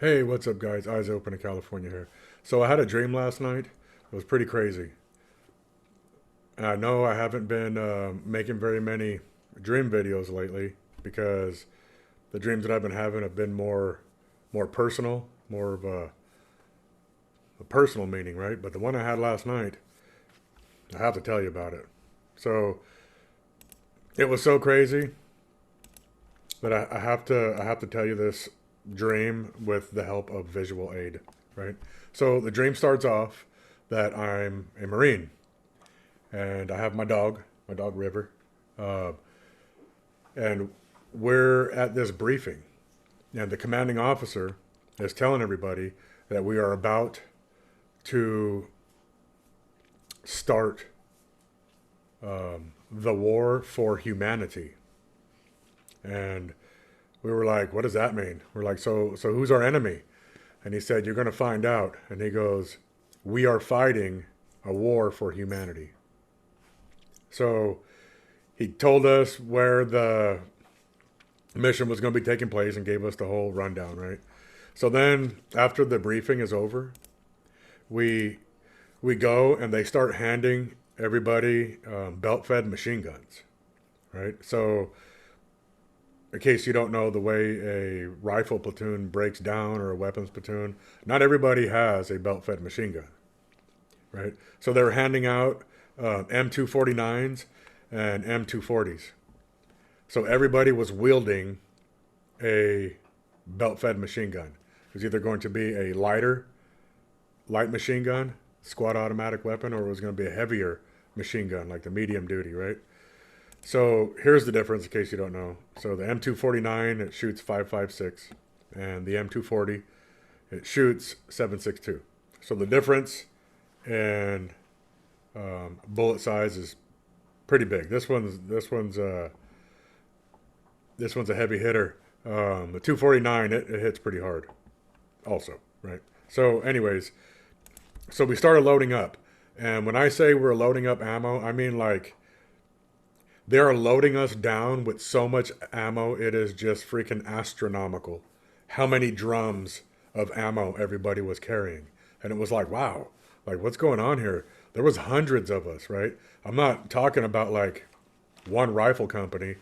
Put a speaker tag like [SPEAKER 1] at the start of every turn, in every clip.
[SPEAKER 1] Hey, what's up, guys? Eyes open in California here. So I had a dream last night. It was pretty crazy. And I know I haven't been making very many dream videos lately because the dreams that I've been having have been more personal, more of a personal meaning, right? But the one I had last night, I have to tell you about it. So it was so crazy that I have to tell you this dream with the help of visual aid, right? So the dream starts off that I'm a Marine and I have my dog River, uh, and we're at this briefing, and the commanding officer is telling everybody that we are about to start the war for humanity. And we were like, what does that mean? We're like, so who's our enemy? And he said, you're going to find out. And he goes, we are fighting a war for humanity. So he told us where the mission was going to be taking place and gave us the whole rundown, right? So then after the briefing is over, we we go and they start handing everybody belt-fed machine guns, right? So in case you don't know the way a rifle platoon breaks down or a weapons platoon, not everybody has a belt-fed machine gun, right? So they were handing out M249s and M240s. So everybody was wielding a belt-fed machine gun. It was either going to be a light machine gun, squad automatic weapon, or it was going to be a heavier machine gun, like the medium duty, right? So here's the difference in case you don't know. So the M249, it shoots 5.56, and the M240, it shoots 7.62. So the difference in bullet size is pretty big. This one's a heavy hitter. The 249, it hits pretty hard, also, right? So, anyways, so we started loading up, and when I say we're loading up ammo, I mean like they are loading us down with so much ammo, it is just freaking astronomical. How many drums of ammo everybody was carrying, and it was like, wow, like what's going on here? There was hundreds of us, right? I'm not talking about like one rifle company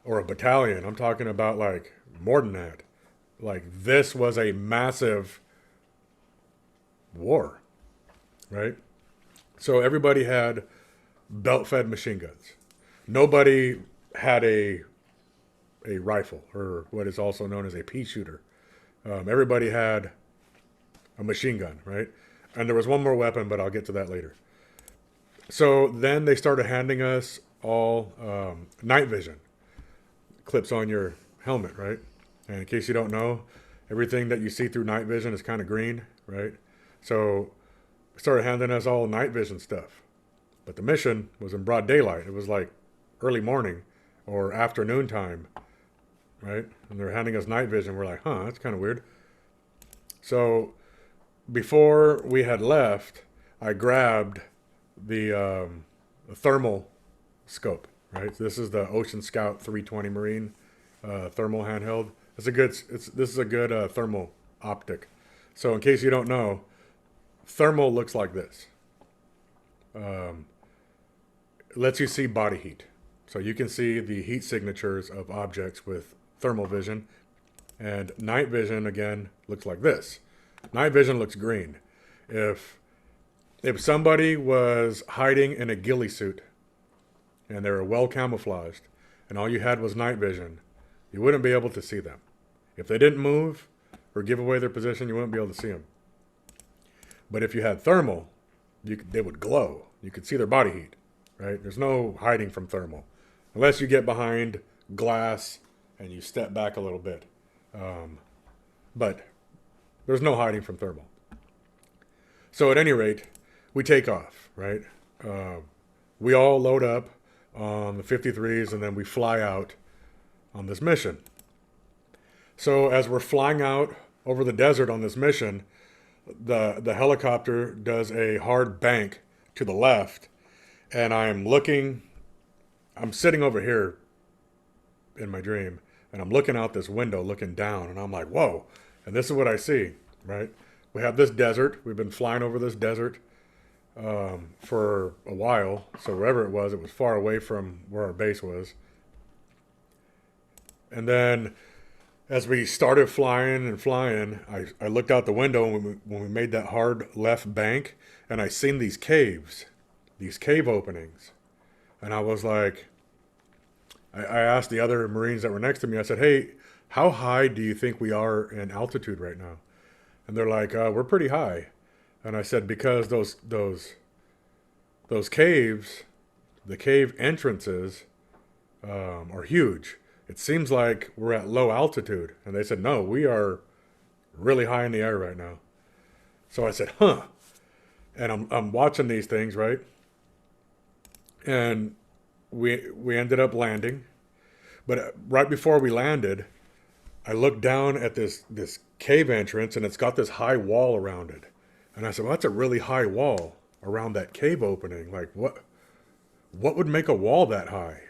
[SPEAKER 1] or a battalion. I'm talking about like more than that. Like this was a massive war, right? So everybody had belt-fed machine guns. Nobody had a rifle, or what is also known as a pea shooter. Everybody had a machine gun, right? And there was one more weapon, but I'll get to that later. So then they started handing us all night vision clips on your helmet, right? And in case you don't know, everything that you see through night vision is kind of green, right? So started handing us all night vision stuff. But the mission was in broad daylight. It was like early morning or afternoon time, right? And they're handing us night vision. We're like, huh, that's kind of weird. So before we had left, I grabbed the thermal scope, right? So this is the Ocean Scout 320 Marine thermal handheld. This is a good thermal optic. So in case you don't know, thermal looks like this. It lets you see body heat. So you can see the heat signatures of objects with thermal vision. And night vision, again, looks like this. Night vision looks green. If somebody was hiding in a ghillie suit and they were well camouflaged and all you had was night vision, you wouldn't be able to see them. If they didn't move or give away their position, you wouldn't be able to see them. But if you had thermal, they would glow. You could see their body heat, right? There's no hiding from thermal. Unless you get behind glass and you step back a little bit. But there's no hiding from thermal. So at any rate, we take off, right? We all load up on the 53s and then we fly out on this mission. So as we're flying out over the desert on this mission, the helicopter does a hard bank to the left, and I'm sitting over here in my dream, and I'm looking out this window, looking down, and I'm like, whoa, And this is what I see, right? We have this desert. We've been flying over this desert for a while. So wherever it was far away from where our base was. And then as we started flying and flying, I looked out the window when we made that hard left bank, and I seen these caves, these cave openings. And I was like, I asked the other Marines that were next to me, I said, hey, how high do you think we are in altitude right now? And they're like, we're pretty high. And I said, because those caves, the cave entrances are huge. It seems like we're at low altitude. And they said, no, we are really high in the air right now. So I said, huh. And I'm watching these things, right? And we ended up landing. But right before we landed, I looked down at this cave entrance, and it's got this high wall around it. And I said, well, that's a really high wall around that cave opening. Like, what would make a wall that high?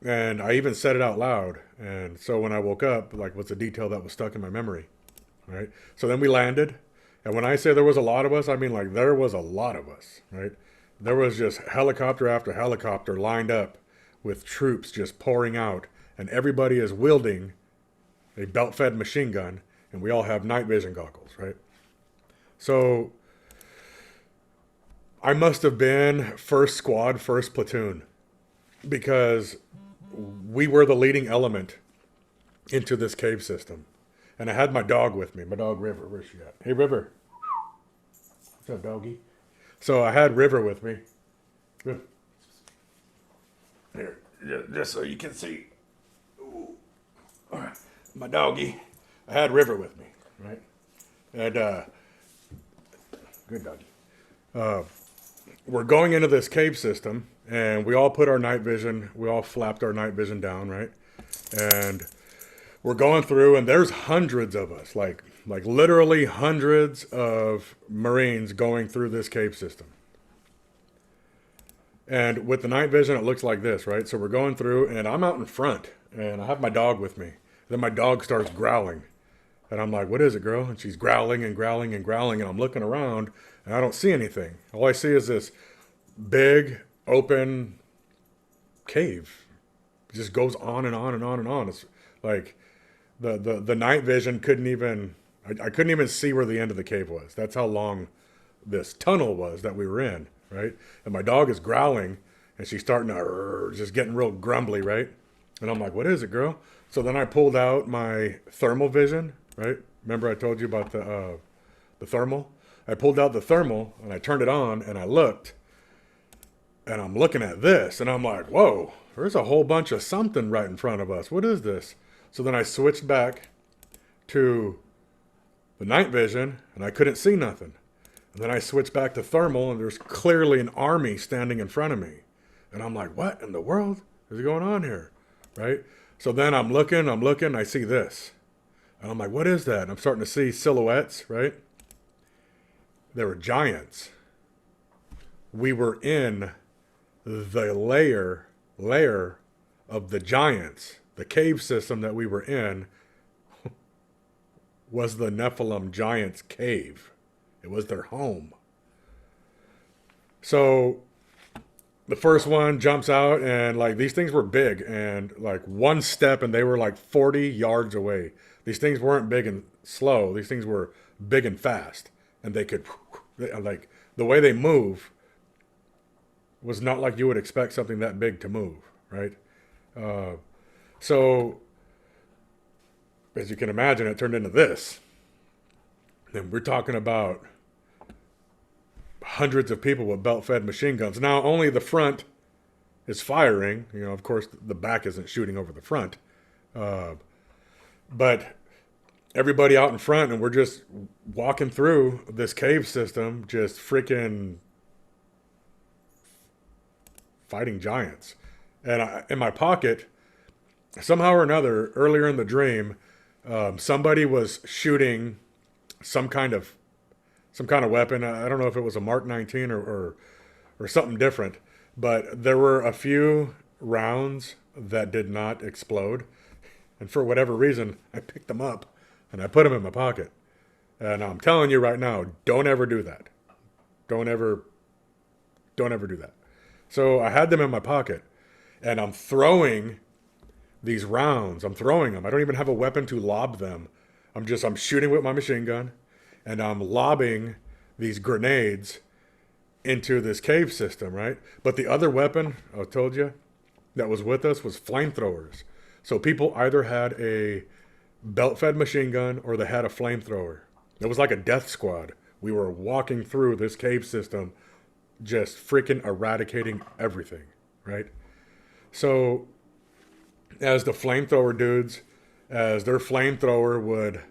[SPEAKER 1] And I even said it out loud. And so when I woke up, like, what's a detail that was stuck in my memory, right? So then we landed. And when I say there was a lot of us, I mean, like, there was a lot of us, right? There was just helicopter after helicopter lined up with troops just pouring out. And everybody is wielding a belt-fed machine gun. And we all have night vision goggles, right? So I must have been first squad, first platoon, because we were the leading element into this cave system. And I had my dog with me. My dog, River. Where's she at? Hey, River. What's up, doggy? So I had River with me. Good. Here, just so you can see. Ooh. All right. My doggy. I had River with me, right? And, good doggy. We're going into this cave system, and we all put our night vision, we all flapped our night vision down, right? And we're going through, and there's hundreds of us, like literally hundreds of Marines going through this cave system. And with the night vision, it looks like this, right? So we're going through, and I'm out in front, and I have my dog with me. Then my dog starts growling. And I'm like, what is it, girl? And she's growling and growling and growling, and I'm looking around, and I don't see anything. All I see is this big, open cave. It just goes on and on and on and on. It's like the night vision couldn't even, I couldn't even see where the end of the cave was. That's how long this tunnel was that we were in, right? And my dog is growling, and she's starting to, just getting real grumbly, right? And I'm like, what is it, girl? So then I pulled out my thermal vision, right? Remember I told you about the thermal? I pulled out the thermal, and I turned it on, and I looked, and I'm looking at this, and I'm like, whoa, there's a whole bunch of something right in front of us. What is this? So then I switched back to the night vision, and I couldn't see nothing. And then I switched back to thermal, and there's clearly an army standing in front of me. And I'm like, what in the world is going on here, right? So then I'm looking, I see this. And I'm like, what is that? And I'm starting to see silhouettes, right? They were giants. We were in the layer of the giants. The cave system that we were in was the Nephilim giants' cave. It was their home. So the first one jumps out, and like these things were big, and like one step and they were like 40 yards away. These things weren't big and slow. These things were big and fast, and they could, like, the way they move was not like you would expect something that big to move, right? So as you can imagine, it turned into this. And we're talking about hundreds of people with belt-fed machine guns. Now, only the front is firing. You know, of course, the back isn't shooting over the front. But everybody out in front, and we're just walking through this cave system, just freaking fighting giants. And in my pocket, somehow or another, earlier in the dream, somebody was shooting some kind of weapon. I don't know if it was a Mark 19 or something different, but there were a few rounds that did not explode. And for whatever reason, I picked them up. and I put them in my pocket. And I'm telling you right now, don't ever do that. Don't ever do that. So I had them in my pocket, and I'm throwing these rounds. I'm throwing them. I don't even have a weapon to lob them. I'm shooting with my machine gun, and I'm lobbing these grenades into this cave system, right? But the other weapon, I told you, that was with us was flamethrowers. So people either had a belt-fed machine gun or they had a flamethrower. It was like a death squad. We were walking through this cave system, just freaking eradicating everything, right? So as the flamethrower dudes, as their flamethrower would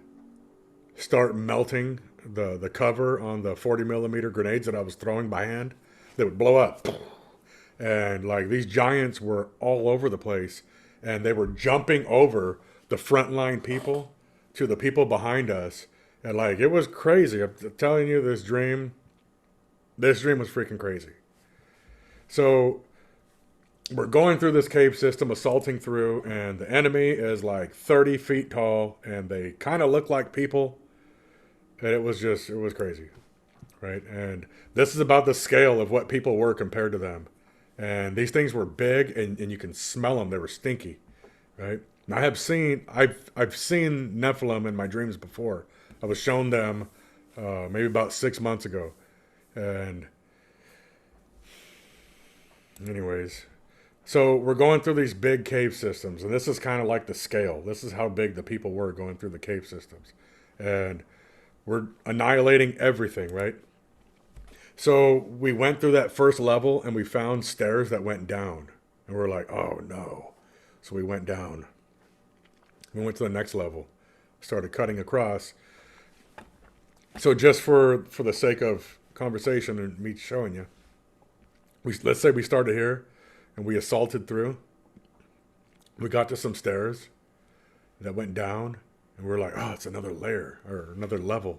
[SPEAKER 1] start melting the cover on the 40 millimeter grenades that I was throwing by hand, they would blow up. And like these giants were all over the place, and they were jumping over the frontline people to the people behind us. And like, it was crazy. I'm telling you, this dream was freaking crazy. So we're going through this cave system, assaulting through, and the enemy is like 30 feet tall, and they kind of look like people. And it was crazy, right? And this is about the scale of what people were compared to them. And these things were big, and you can smell them. They were stinky, right? And I've seen Nephilim in my dreams before. I was shown them maybe about 6 months ago. And anyways, so we're going through these big cave systems, and this is kind of like the scale. This is how big the people were going through the cave systems. And we're annihilating everything, right? So we went through that first level, and we found stairs that went down. And we're like, oh no. So we went down. We went to the next level. Started cutting across. So just for the sake of conversation and me showing you, let's say we started here, and we assaulted through. We got to some stairs that went down, and we're like, oh, it's another layer or another level.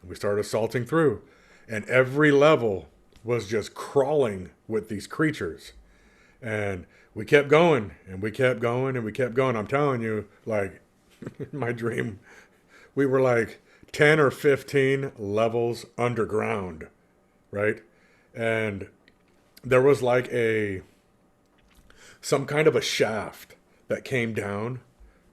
[SPEAKER 1] And we started assaulting through. And every level was just crawling with these creatures. And we kept going, and we kept going, and we kept going. I'm telling you, like, in my dream, we were like 10 or 15 levels underground, right? And there was like some kind of a shaft that came down,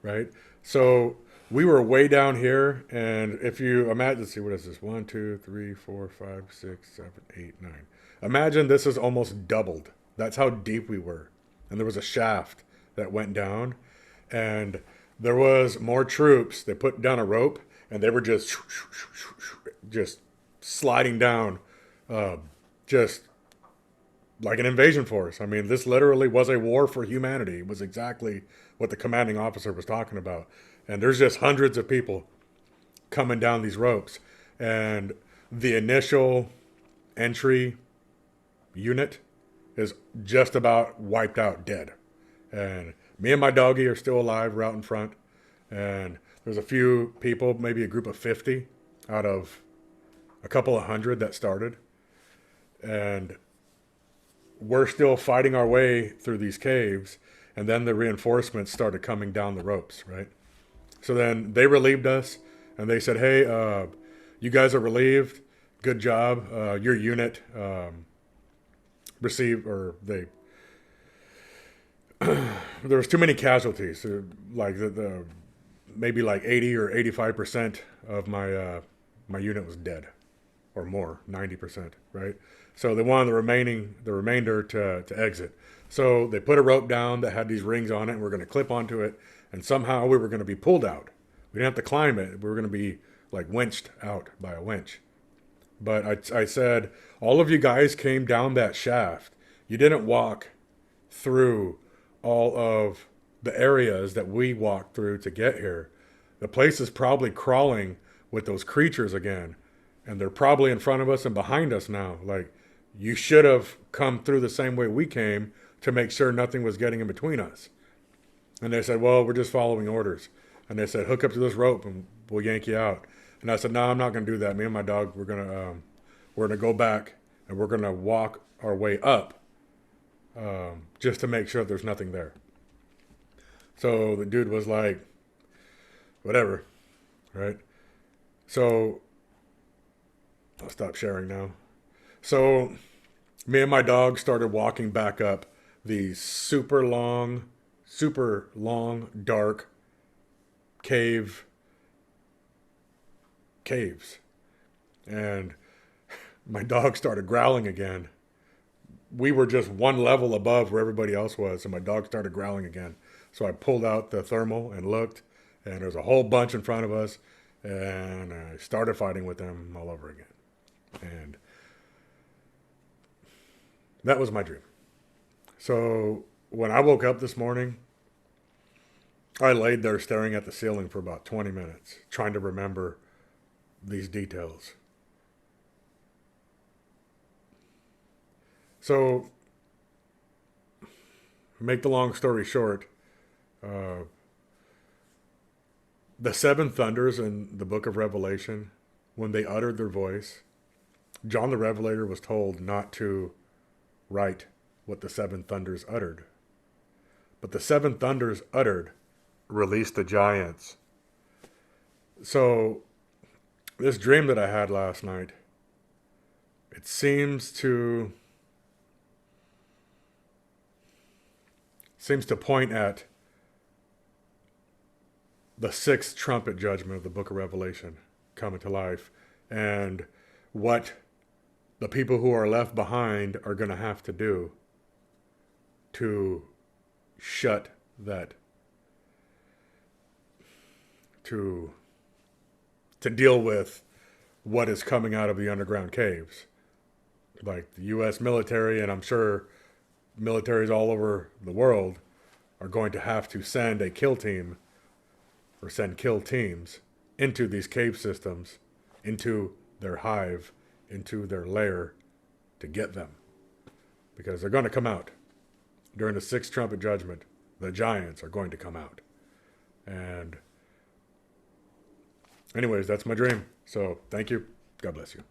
[SPEAKER 1] right? So we were way down here, and if you imagine, let's see, what is this? 1, 2, 3, 4, 5, 6, 7, 8, 9. Imagine this is almost doubled. That's how deep we were. And there was a shaft that went down, and there was more troops. They put down a rope, and they were just sliding down, just like an invasion force. I mean, this literally was a war for humanity. It was exactly what the commanding officer was talking about. And there's just hundreds of people coming down these ropes. And the initial entry unit is just about wiped out, dead. And me and my doggy are still alive. We're out in front. And there's a few people, maybe a group of 50 out of a couple of hundred that started. And we're still fighting our way through these caves. And then the reinforcements started coming down the ropes, right? So then they relieved us, and they said, hey, you guys are relieved. Good job. Your unit received, or they, there was too many casualties. Like maybe like 80 or 85% of my unit was dead, or more, 90%, right? So they wanted the remainder to exit. So they put a rope down that had these rings on it, and we're going to clip onto it. And somehow we were going to be pulled out. We didn't have to climb it. We were going to be like winched out by a winch. But I said, all of you guys came down that shaft. You didn't walk through all of the areas that we walked through to get here. The place is probably crawling with those creatures again. And they're probably in front of us and behind us now. Like, you should have come through the same way we came to make sure nothing was getting in between us. And they said, well, we're just following orders. And they said, hook up to this rope and we'll yank you out. And I said, no, I'm not going to do that. Me and my dog, we're going to go back, and we're going to walk our way up just to make sure there's nothing there. So the dude was like, whatever. right? So I'll stop sharing now. So me and my dog started walking back up these super long, dark caves. And my dog started growling again. We were just one level above where everybody else was, and my dog started growling again. So I pulled out the thermal and looked, and there's a whole bunch in front of us, and I started fighting with them all over again. And that was my dream. So when I woke up this morning, I laid there staring at the ceiling for about 20 minutes, trying to remember these details. So, make the long story short, uh, the seven thunders in the book of Revelation, when they uttered their voice, John the Revelator was told not to write what the seven thunders uttered. But the seven thunders uttered released the giants. So, this dream that I had last night, it seems to point at the sixth trumpet judgment of the book of Revelation coming to life, and what the people who are left behind are going to have to do to shut that, to deal with what is coming out of the underground caves. Like the U.S. military, and I'm sure militaries all over the world, are going to have to send a kill team, or send kill teams, into these cave systems, into their hive, into their lair, to get them. Because they're going to come out. During the sixth trumpet judgment, the giants are going to come out. And anyways, that's my dream. So thank you. God bless you.